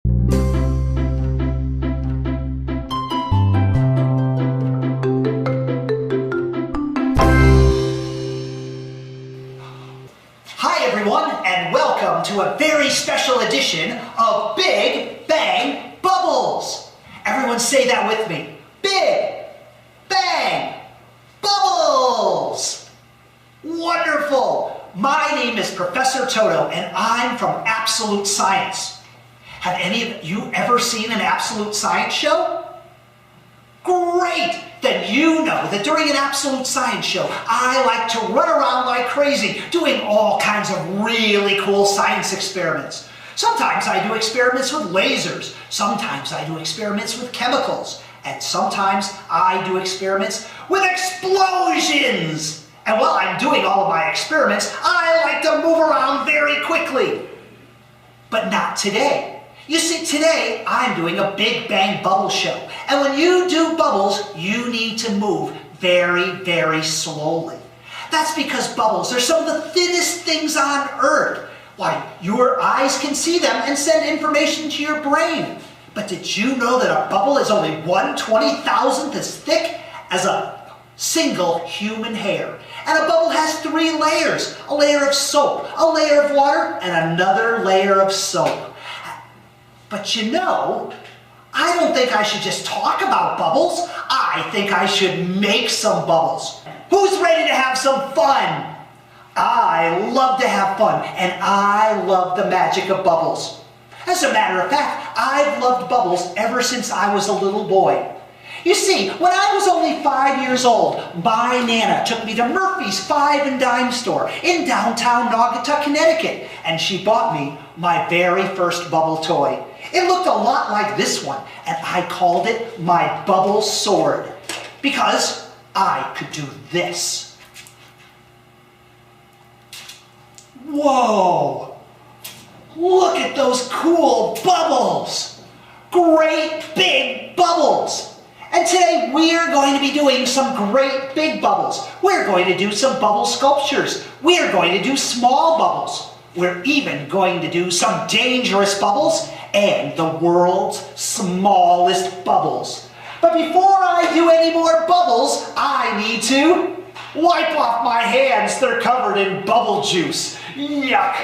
Hi everyone, and welcome to a very special edition of Big Bang Bubbles. Everyone say that with me. Big Bang Bubbles. Wonderful. My name is Professor Toto, and I'm from Absolute Science. Have any of you ever seen an Absolute Science show? Great! Then you know that during an Absolute Science show, I like to run around like crazy, doing all kinds of really cool science experiments. Sometimes I do experiments with lasers, sometimes I do experiments with chemicals, and sometimes I do experiments with explosions. And while I'm doing all of my experiments, I like to move around very quickly. But not today. You see, today I'm doing a Big Bang Bubble show. And when you do bubbles, you need to move very, very slowly. That's because bubbles are some of the thinnest things on Earth. Why, your eyes can see them and send information to your brain. But did you know that a bubble is only 1/20,000th as thick as a single human hair? And a bubble has 3 layers. A layer of soap, a layer of water, and another layer of soap. But you know, I don't think I should just talk about bubbles. I think I should make some bubbles. Who's ready to have some fun? I love to have fun, and I love the magic of bubbles. As a matter of fact, I've loved bubbles ever since I was a little boy. You see, when I was only 5 years old, my Nana took me to Murphy's 5 and Dime store in downtown Naugatuck, Connecticut, and she bought me my very first bubble toy. It looked a lot like this one, and I called it my bubble sword, because I could do this. Whoa! Look at those cool bubbles! Great big bubbles! And today we're going to be doing some great big bubbles. We're going to do some bubble sculptures. We're going to do small bubbles. We're even going to do some dangerous bubbles and the world's smallest bubbles. But before I do any more bubbles, I need to wipe off my hands. They're covered in bubble juice. Yuck.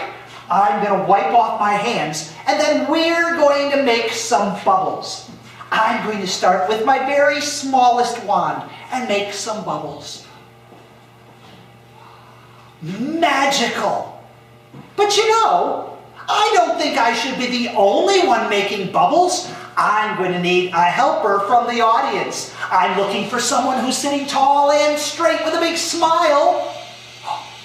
I'm going to wipe off my hands, and then we're going to make some bubbles. I'm going to start with my very smallest wand and make some bubbles. Magical! But you know, I don't think I should be the only one making bubbles. I'm going to need a helper from the audience. I'm looking for someone who's sitting tall and straight with a big smile.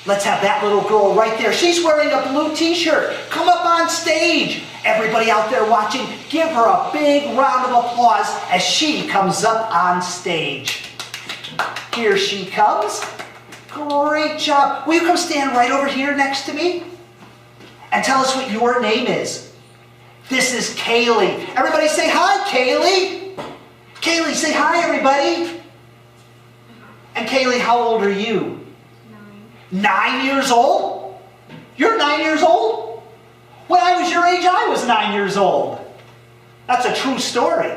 Let's have that little girl right there. She's wearing a blue t-shirt. Come up on stage. Everybody out there watching, give her a big round of applause as she comes up on stage. Here she comes. Great job. Will you come stand right over here next to me? And tell us what your name is. This is Kaylee. Everybody say hi, Kaylee. Kaylee, say hi, everybody. And Kaylee, how old are you? 9 years old? You're 9 years old? When I was your age, I was 9 years old. That's a true story.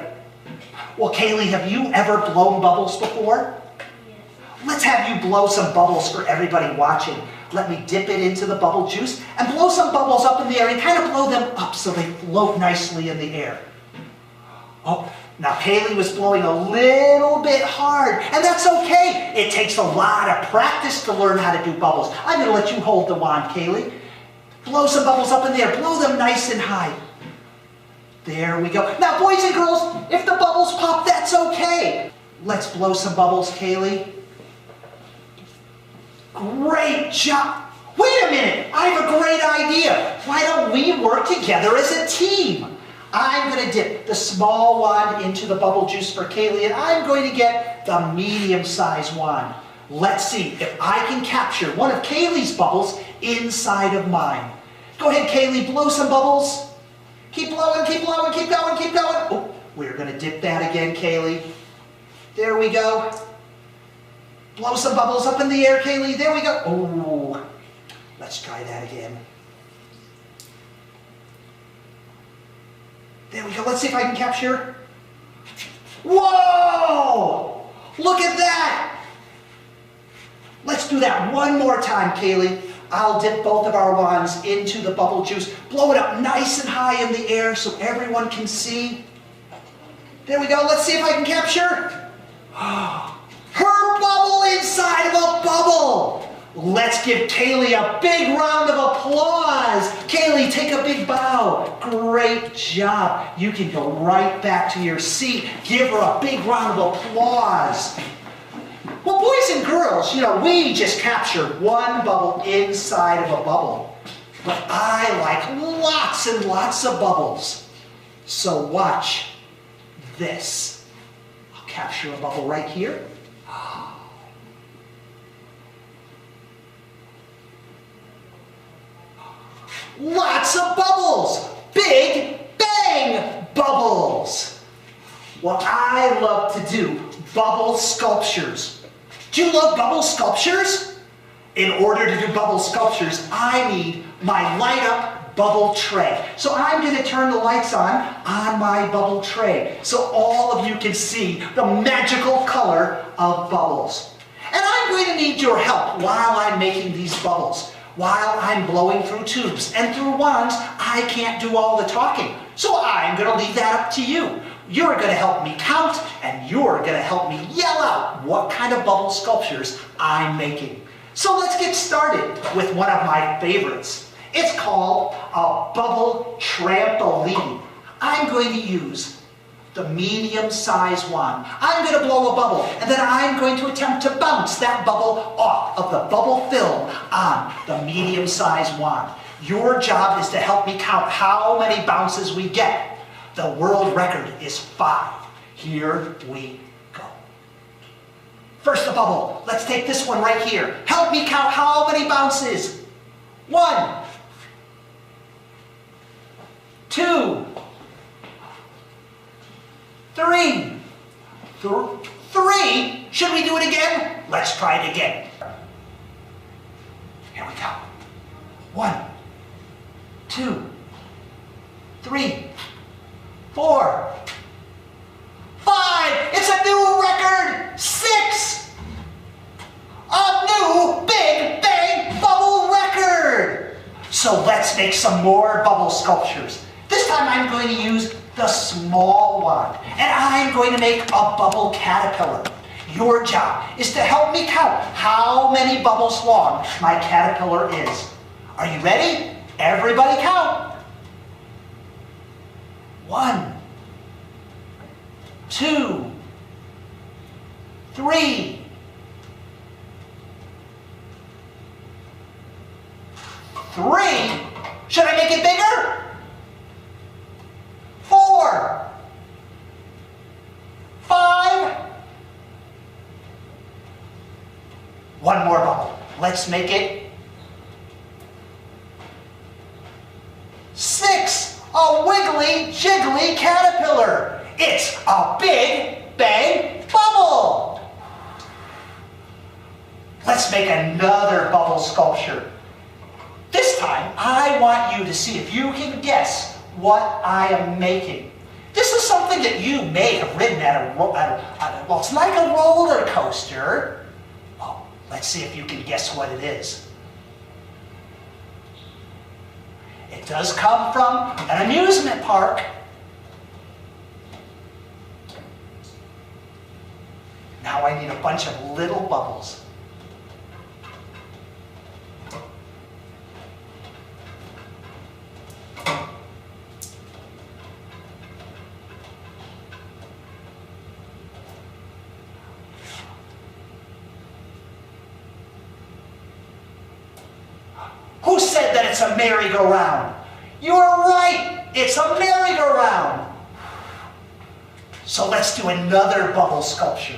Well, Kaylee, have you ever blown bubbles before? Yes. Let's have you blow some bubbles for everybody watching. Let me dip it into the bubble juice and blow some bubbles up in the air and kind of blow them up so they float nicely in the air. Oh, now Kaylee was blowing a little bit hard, and that's okay. It takes a lot of practice to learn how to do bubbles. I'm going to let you hold the wand, Kaylee. Blow some bubbles up in the air. Blow them nice and high. There we go. Now, boys and girls, if the bubbles pop, that's okay. Let's blow some bubbles, Kaylee. Great job. Wait a minute. I have a great idea. Why don't we work together as a team? I'm going to dip the small wand into the bubble juice for Kaylee, and I'm going to get the medium-sized wand. Let's see if I can capture one of Kaylee's bubbles inside of mine. Go ahead, Kaylee, blow some bubbles. Keep blowing, keep blowing, keep going, keep going. Oh, we're going to dip that again, Kaylee. There we go. Blow some bubbles up in the air, Kaylee. There we go. Oh, let's try that again. There we go. Let's see if I can capture. Whoa! Look at that! Let's do that one more time, Kaylee. I'll dip both of our wands into the bubble juice. Blow it up nice and high in the air so everyone can see. There we go. Let's see if I can capture. Her bubble inside of a bubble. Let's give Kaylee a big round of applause. Kaylee, take a big bow. Great job. You can go right back to your seat. Give her a big round of applause. Well, boys and girls, you know, we just captured one bubble inside of a bubble. But I like lots and lots of bubbles. So watch this. I'll capture a bubble right here. Lots of bubbles. Big bang bubbles. Well, I love to do bubble sculptures. Do you love bubble sculptures? In order to do bubble sculptures, I need my light up bubble tray. So I'm going to turn the lights on my bubble tray so all of you can see the magical color of bubbles. And I'm going to need your help while I'm making these bubbles. While I'm blowing through tubes and through wands, I can't do all the talking. So I'm going to leave that up to you. You're going to help me count, and you're going to help me yell out what kind of bubble sculptures I'm making. So let's get started with one of my favorites. It's called a bubble trampoline. I'm going to use the medium-sized wand. I'm going to blow a bubble, and then I'm going to attempt to bounce that bubble off of the bubble film on the medium-sized wand. Your job is to help me count how many bounces we get. The world record is 5. Here we go. First the bubble. Let's take this one right here. Help me count how many bounces. 1, 2, 3. 3? Should we do it again? Let's try it again. Here we go. 1, 2, 3, 4, 5. It's a new record. 6. A new Big Bang bubble record. So let's make some more bubble sculptures. This time I'm going to use the small wand, and I'm going to make a bubble caterpillar. Your job is to help me count how many bubbles long my caterpillar is. Are you ready? Everybody count. 1, 2, 3, 3. Should I make it bigger? 4, 5. One more bubble. Let's make it 6. A wiggly, jiggly caterpillar. It's a Big Bang bubble. Let's make another bubble sculpture. This time, I want you to see if you can guess what I am making. This is something that you may have ridden well, it's like a roller coaster. Oh, let's see if you can guess what it is. It does come from an amusement park. Now I need a bunch of little bubbles. Who said that it's a merry-go-round? You're right, it's a merry-go-round. So let's do another bubble sculpture.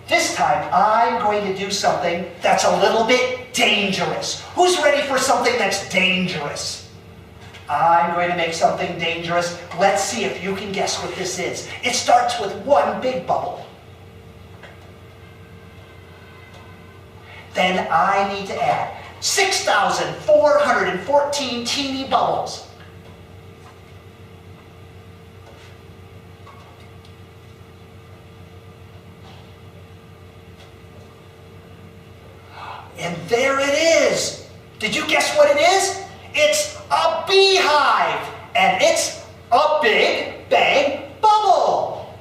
This time I'm going to do something that's a little bit dangerous. Who's ready for something that's dangerous? I'm going to make something dangerous. Let's see if you can guess what this is. It starts with one big bubble. Then I need to add 6,414 teeny bubbles. And there it is. Did you guess what it is? It's a beehive. And it's a big bang bubble.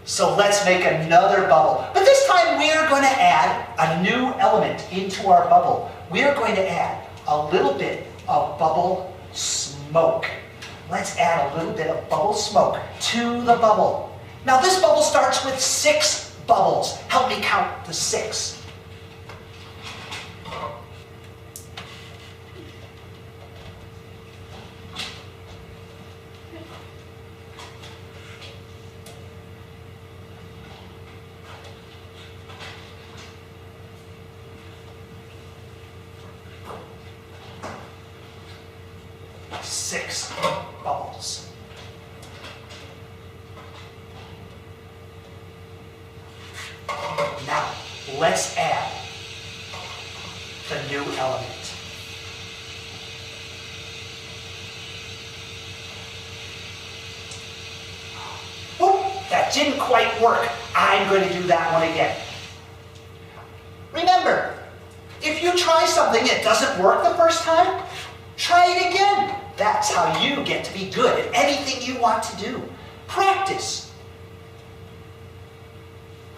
So let's make another bubble. But this time we are going to add a new element into our bubble. We are going to add a little bit of bubble smoke. Let's add a little bit of bubble smoke to the bubble. Now this bubble starts with 6 bubbles. Help me count the 6. Six bubbles. Now, let's add the new element. Oh, that didn't quite work. I'm going to do that one again. Remember, if you try something that doesn't work the first time, try it again. That's how you get to be good at anything you want to do. Practice.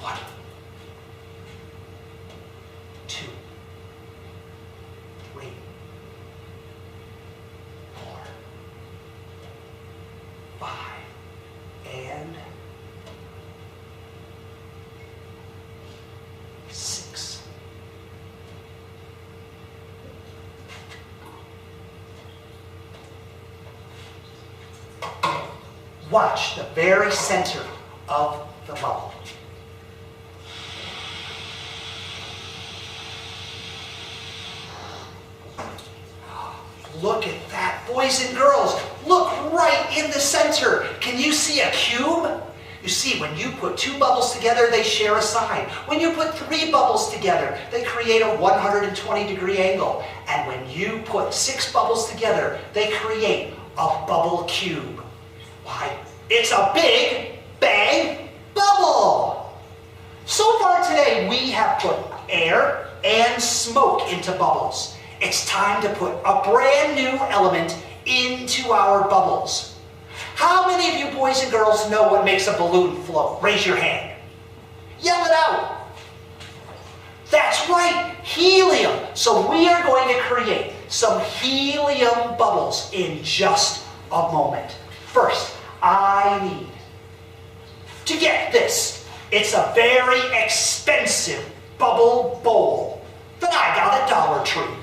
1, 2, 3, 4, 5, and 6. Watch the very center of the bubble. Look at that, boys and girls. Look right in the center. Can you see a cube? You see, when you put 2 bubbles together, they share a side. When you put 3 bubbles together, they create a 120-degree angle. And when you put 6 bubbles together, they create a bubble cube. Why, it's a big bang bubble. So far today, we have put air and smoke into bubbles. It's time to put a brand new element into our bubbles. How many of you boys and girls know what makes a balloon float? Raise your hand. Yell it out. That's right, helium. So we are going to create some helium bubbles in just a moment. First, I need to get this. It's a very expensive bubble bowl that I got at Dollar Tree.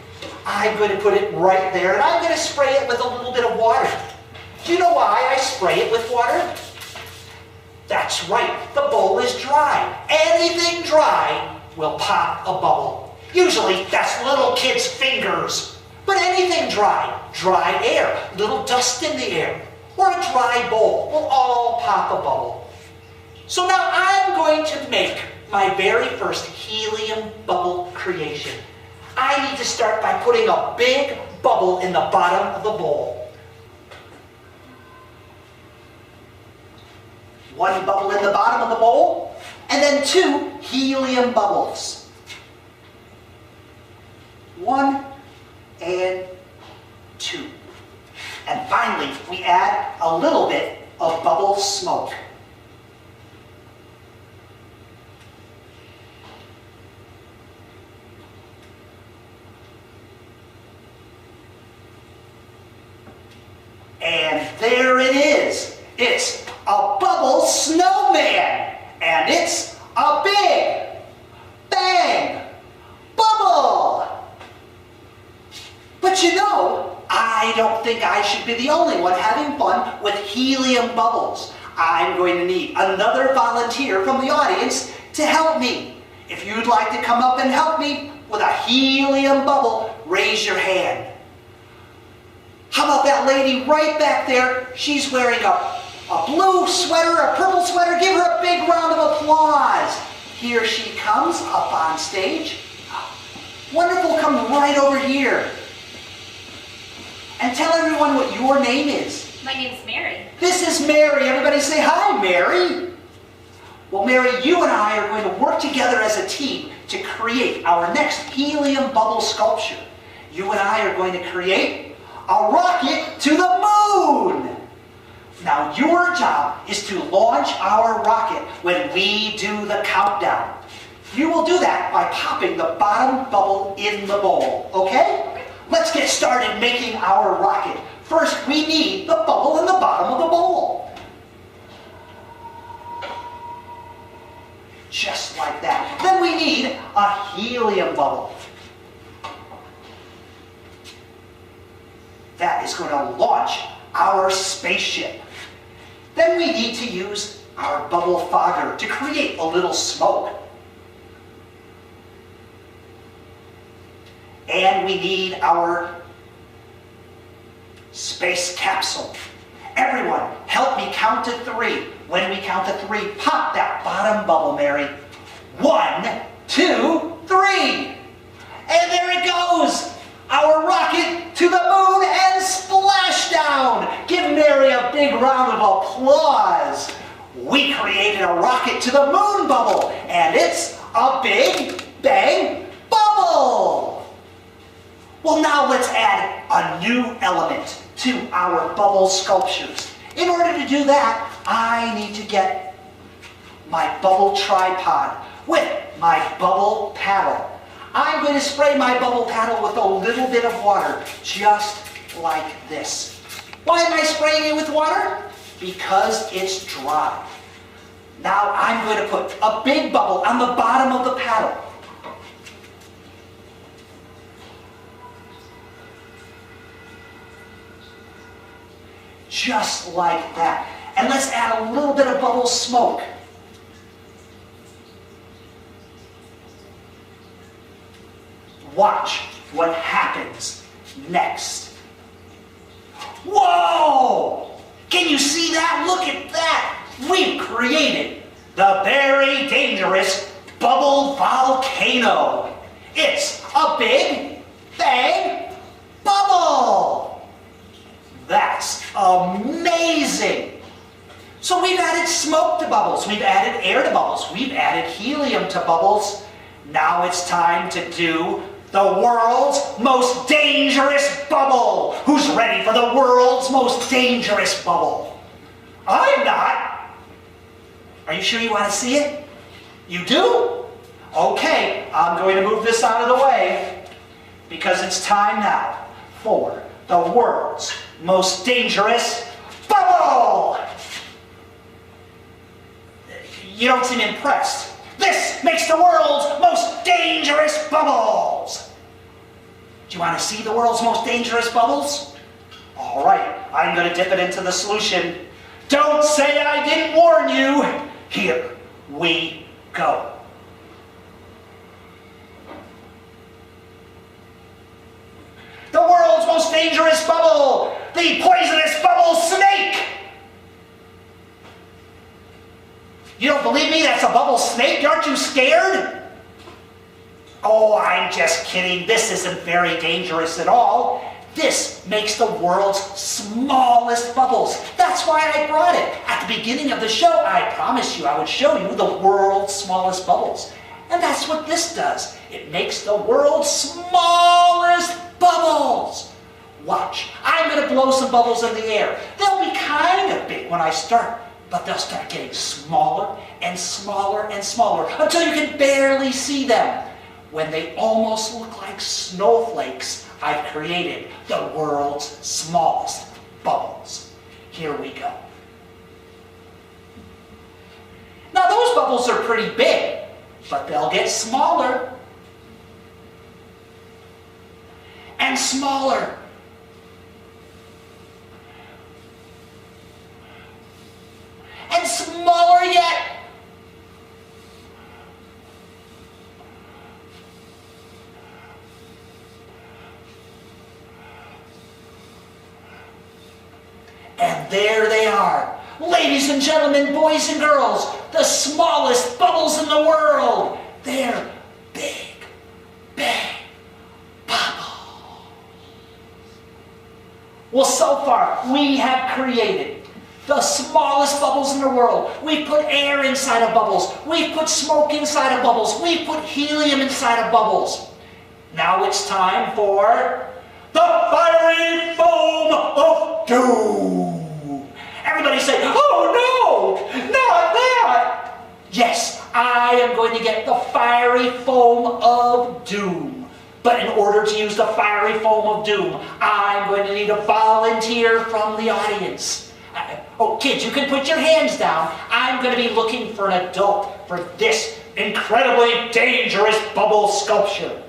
I'm going to put it right there, and I'm going to spray it with a little bit of water. Do you know why I spray it with water? That's right, the bowl is dry. Anything dry will pop a bubble. Usually that's little kids' fingers, but anything dry, dry air, little dust in the air, or a dry bowl will all pop a bubble. So now I'm going to make my very first helium bubble creation. I need to start by putting a big bubble in the bottom of the bowl. 1 bubble in the bottom of the bowl, and then 2 helium bubbles. 1 and 2. And finally, we add a little bit of bubble smoke. And there it is. It's a bubble snowman. And it's a big bang bubble. But you know, I don't think I should be the only one having fun with helium bubbles. I'm going to need another volunteer from the audience to help me. If you'd like to come up and help me with a helium bubble, raise your hand. How about that lady right back there? She's wearing a blue sweater, a purple sweater. Give her a big round of applause. Here she comes up on stage. Wonderful, come right over here. And tell everyone what your name is. My name's Mary. This is Mary. Everybody say hi, Mary. Well, Mary, you and I are going to work together as a team to create our next helium bubble sculpture. You and I are going to create a rocket to the moon. Now, your job is to launch our rocket when we do the countdown. You will do that by popping the bottom bubble in the bowl, okay? Let's get started making our rocket. First, we need the bubble in the bottom of the bowl. Just like that. Then we need a helium bubble. That is going to launch our spaceship. Then we need to use our bubble fogger to create a little smoke. And we need our space capsule. Everyone, help me count to 3. When we count to 3, pop that bottom bubble, Mary. 1, 2, 3. And there it goes. Our rocket to the moon and splashdown. Give Mary a big round of applause. We created a rocket to the moon bubble, and it's a big bang bubble. Well, now let's add a new element to our bubble sculptures. In order to do that, I need to get my bubble tripod with my bubble paddle. I'm going to spray my bubble paddle with a little bit of water, just like this. Why am I spraying it with water? Because it's dry. Now I'm going to put a big bubble on the bottom of the paddle. Just like that. And let's add a little bit of bubble smoke. Watch what happens next. Whoa! Can you see that? Look at that! We've created the very dangerous bubble volcano. It's a big bang bubble. That's amazing. So we've added smoke to bubbles, we've added air to bubbles, we've added helium to bubbles. Now it's time to do the world's most dangerous bubble. Who's ready for the world's most dangerous bubble? I'm not. Are you sure you want to see it? You do? Okay, I'm going to move this out of the way because it's time now for the world's most dangerous bubble. You don't seem impressed. This makes the world's most dangerous bubbles. Do you want to see the world's most dangerous bubbles? All right, I'm going to dip it into the solution. Don't say I didn't warn you. Here we go. The world's most dangerous bubble, the poisonous bubble snake. You don't believe me? That's a bubble snake? Aren't you scared? Oh, I'm just kidding. This isn't very dangerous at all. This makes the world's smallest bubbles. That's why I brought it. At the beginning of the show, I promised you I would show you the world's smallest bubbles. And that's what this does. It makes the world's smallest bubbles. Watch. I'm going to blow some bubbles in the air. They'll be kind of big when I start, but they'll start getting smaller and smaller and smaller until you can barely see them. When they almost look like snowflakes, I've created the world's smallest bubbles. Here we go. Now those bubbles are pretty big, but they'll get smaller and smaller. And smaller yet. And there they are. Ladies and gentlemen, boys and girls, the smallest bubbles in the world. They're big, big bubbles. Well, so far we have created the smallest bubbles in the world. We've put air inside of bubbles. We've put smoke inside of bubbles. We've put helium inside of bubbles. Now it's time for the fiery foam of doom. Everybody say, oh no, not that. Yes, I am going to get the fiery foam of doom. But in order to use the fiery foam of doom, I'm going to need a volunteer from the audience. Oh, kids, you can put your hands down. I'm going to be looking for an adult for this incredibly dangerous bubble sculpture.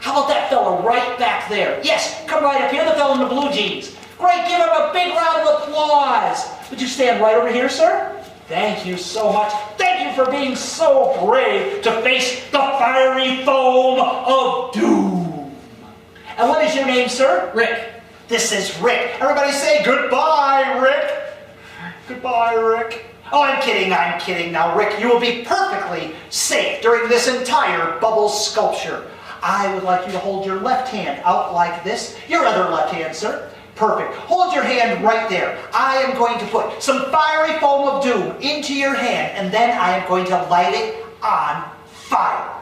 How about that fella right back there? Yes, come right up here, the fellow in the blue jeans. Great, give him a big round of applause. Would you stand right over here, sir? Thank you so much. Thank you for being so brave to face the fiery foam of doom. And what is your name, sir? Rick. This is Rick. Everybody say goodbye, Rick. Goodbye, Rick. Oh, I'm kidding, I'm kidding. Now, Rick, you will be perfectly safe during this entire bubble sculpture. I would like you to hold your left hand out like this. Your other left hand, sir. Perfect. Hold your hand right there. I am going to put some fiery foam of doom into your hand, and then I am going to light it on fire.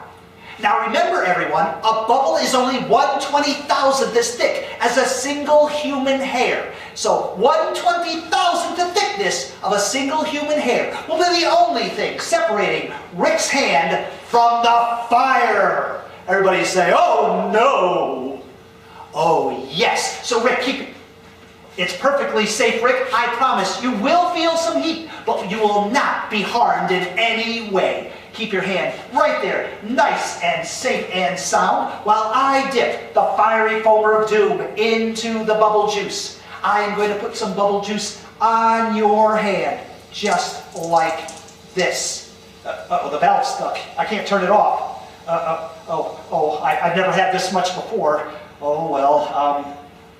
Now remember, everyone, a bubble is only 1/20,000th as thick as a single human hair. So 1/20,000th the thickness of a single human hair will be the only thing separating Rick's hand from the fire. Everybody say, oh no. Oh yes. So Rick, keep it. It's perfectly safe, Rick. I promise you will feel some heat, but you will not be harmed in any way. Keep your hand right there, nice and safe and sound, while I dip the fiery foamer of doom into the bubble juice. I am going to put some bubble juice on your hand, just like this. Uh-oh, the valve's stuck. I can't turn it off. I've never had this much before. Oh, well,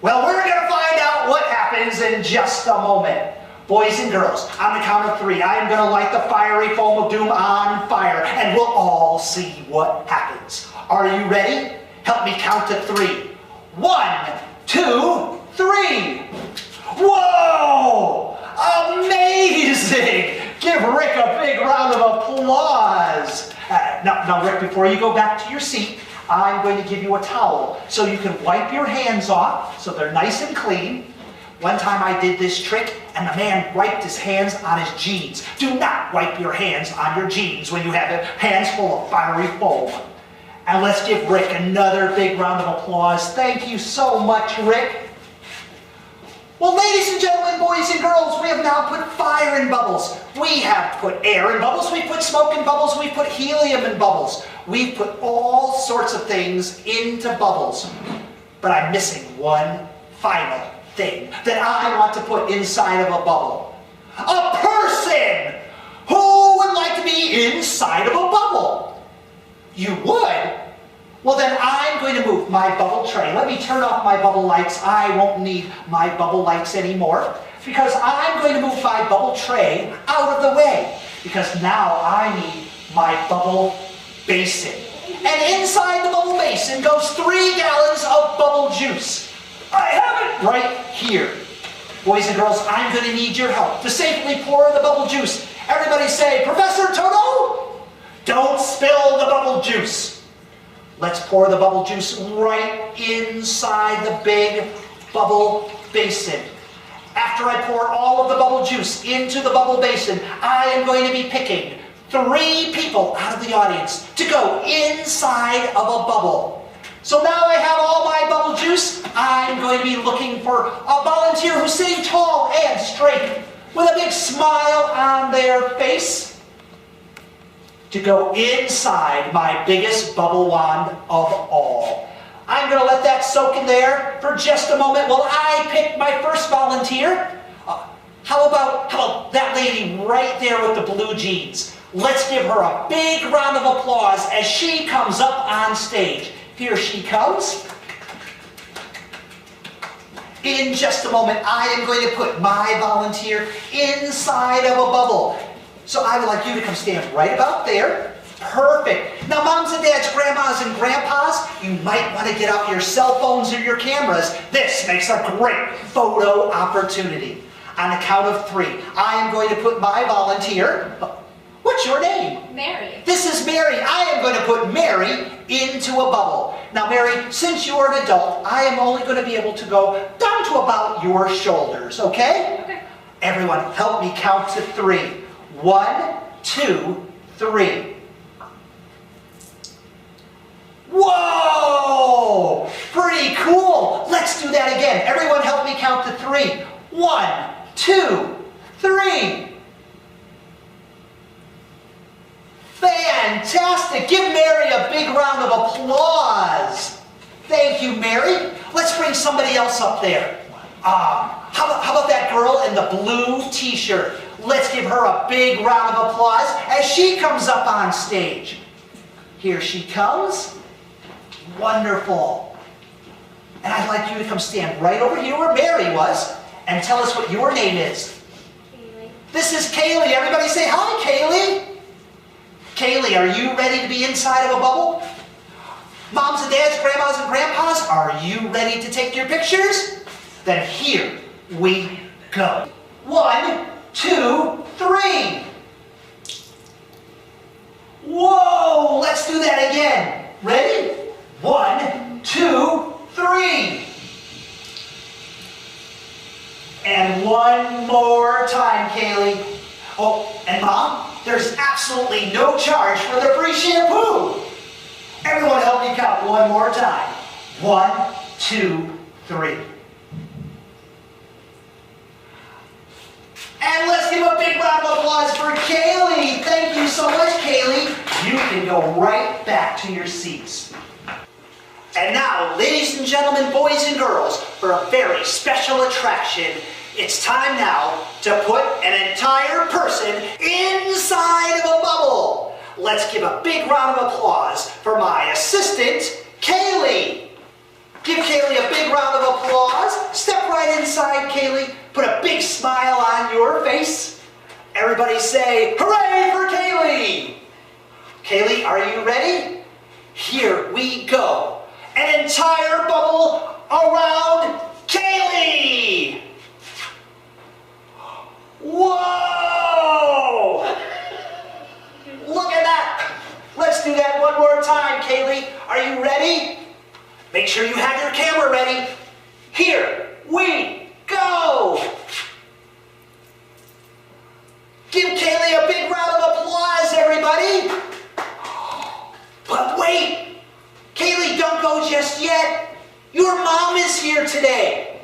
well, we're going to find out what happens in just a moment. Boys and girls, on the count of 3, I am going to light the fiery foam of doom on fire, and we'll all see what happens. Are you ready? Help me count to 3. 1, 2, 3. Whoa! Amazing! Give Rick a big round of applause. Now, Rick, before you go back to your seat, I'm going to give you a towel so you can wipe your hands off so they're nice and clean. One time I did this trick and the man wiped his hands on his jeans. Do not wipe your hands on your jeans when you have your hands full of fiery foam. And let's give Rick another big round of applause. Thank you so much, Rick. Well, ladies and gentlemen, boys and girls, we have now put fire in bubbles. We have put air in bubbles. We put smoke in bubbles. We put helium in bubbles. We've put all sorts of things into bubbles. But I'm missing one final thing that I want to put inside of a bubble. A person! Who would like to be inside of a bubble? You would? Well, then I'm going to move my bubble tray. Let me turn off my bubble lights. I won't need my bubble lights anymore because I'm going to move my bubble tray out of the way because now I need my bubble basin. And inside the bubble basin goes 3 gallons of bubble juice. I have it right here. Boys and girls, I'm going to need your help to safely pour the bubble juice. Everybody say, Professor Toto, don't spill the bubble juice. Let's pour the bubble juice right inside the big bubble basin. After I pour all of the bubble juice into the bubble basin, I am going to be picking 3 people out of the audience to go inside of a bubble. So now I have all my bubble juice. I'm going to be looking for a volunteer who's sitting tall and straight with a big smile on their face to go inside my biggest bubble wand of all. I'm going to let that soak in there for just a moment while I pick my first volunteer. How about that lady right there with the blue jeans? Let's give her a big round of applause as she comes up on stage. Here she comes. In just a moment, I am going to put my volunteer inside of a bubble. So I would like you to come stand right about there. Perfect. Now, moms and dads, grandmas and grandpas, you might want to get out your cell phones or your cameras. This makes a great photo opportunity. On the count of 3, I am going to put my volunteer. What's your name? Mary. This is Mary. I am going to put Mary into a bubble. Now, Mary, since you are an adult, I am only going to be able to go down to about your shoulders, okay? Okay. Everyone, help me count to 3. 1, 2, 3. Whoa! Pretty cool. Let's do that again. Everyone help me count to 3. 1, 2, 3. Fantastic. Give Mary a big round of applause. Thank you, Mary. Let's bring somebody else up there. How about that girl in the blue t-shirt? Let's give her a big round of applause as she comes up on stage. Here she comes. Wonderful. And I'd like you to come stand right over here where Mary was and tell us what your name is. Kayla. This is Kaylee. Everybody say hi, Kaylee. Kaylee, are you ready to be inside of a bubble? Moms and dads, grandmas and grandpas, are you ready to take your pictures? Then here we go. 1, 2, 3. Whoa, let's do that again. Ready? 1, 2, 3. And one more time, Kaylee. Oh, and Mom, there's absolutely no charge for the free shampoo. Everyone help me count one more time. 1, 2, 3. And let's give a big round of applause for Kaylee. Thank you so much, Kaylee. You can go right back to your seats. And now, ladies and gentlemen, boys and girls, for a very special attraction, it's time now to put an entire person inside of a bubble. Let's give a big round of applause for my assistant, Kaylee. Give Kaylee a big round of applause. Step right inside, Kaylee. Put a big smile on your face. Everybody say, hooray for Kaylee! Kaylee, are you ready? Here we go. An entire bubble around Kaylee! Whoa! Look at that! Let's do that one more time, Kaylee. Are you ready? Make sure you have your camera ready. Here we go! Give Kaylee a big round of applause, everybody! But wait! Kaylee, don't go just yet. Your mom is here today.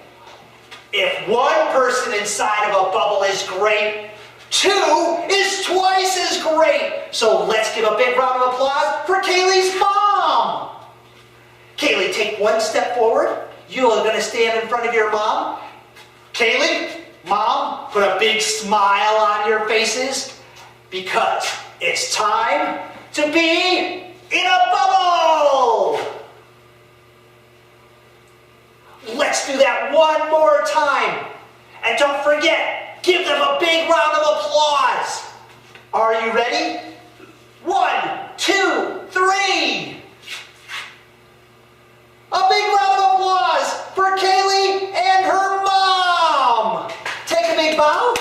If one person inside of a bubble is great, 2 is twice as great. So let's give a big round of applause for Kaylee's mom. Kaylee, take one step forward. You are going to stand in front of your mom. Kaylee, Mom, put a big smile on your faces because it's time to be in a bubble. Let's do that one more time. And don't forget, give them a big round of applause. Are you ready? 1, 2, 3. A big round of applause for Kaylee and her mom. Take a big bow.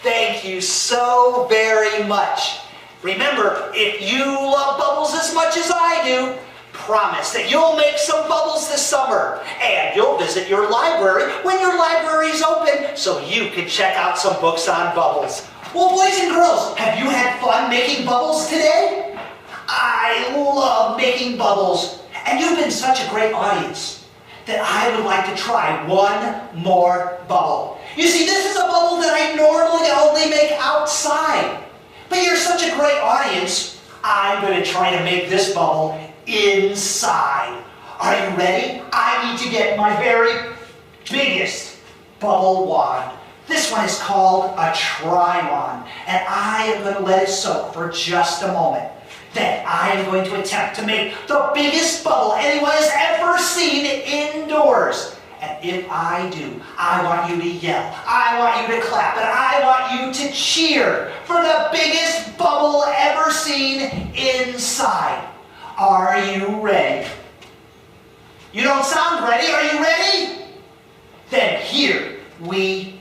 Thank you so very much. Remember, if you love bubbles as much as I do, promise that you'll make some bubbles this summer. And you'll visit your library when your library is open so you can check out some books on bubbles. Well, boys and girls, have you had fun making bubbles today? I love making bubbles. And you've been such a great audience that I would like to try one more bubble. You see, this is a bubble that I normally only make outside. But you're such a great audience, I'm going to try to make this bubble inside. Are you ready? I need to get my very biggest bubble wand. This one is called a tri-wand, and I am going to let it soak for just a moment. Then I am going to attempt to make the biggest bubble anyone has ever seen indoors. And if I do, I want you to yell, I want you to clap, and I want you to cheer for the biggest bubble ever seen inside. Are you ready? You don't sound ready. Are you ready? Then here we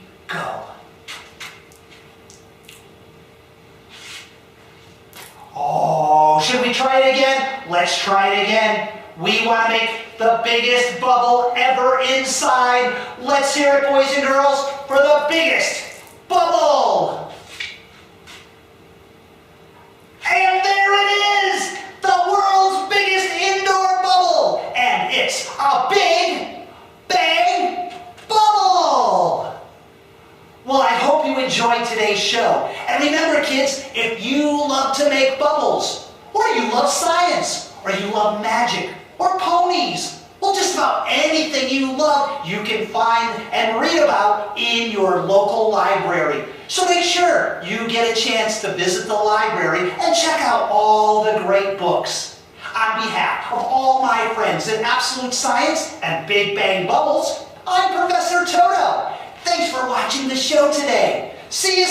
We want to make the biggest bubble ever inside. Let's hear it, boys and girls, for the biggest bubble. And there it is, the world's biggest indoor bubble. And it's a big bang bubble. Well, I hope you enjoyed today's show. And remember, kids, if you love to make bubbles, or you love science, or you love magic, or ponies, well, just about anything you love, you can find and read about in your local library. So make sure you get a chance to visit the library and check out all the great books. On behalf of all my friends in Absolute Science and Big Bang Bubbles, I'm Professor Toto. Thanks for watching the show today. See you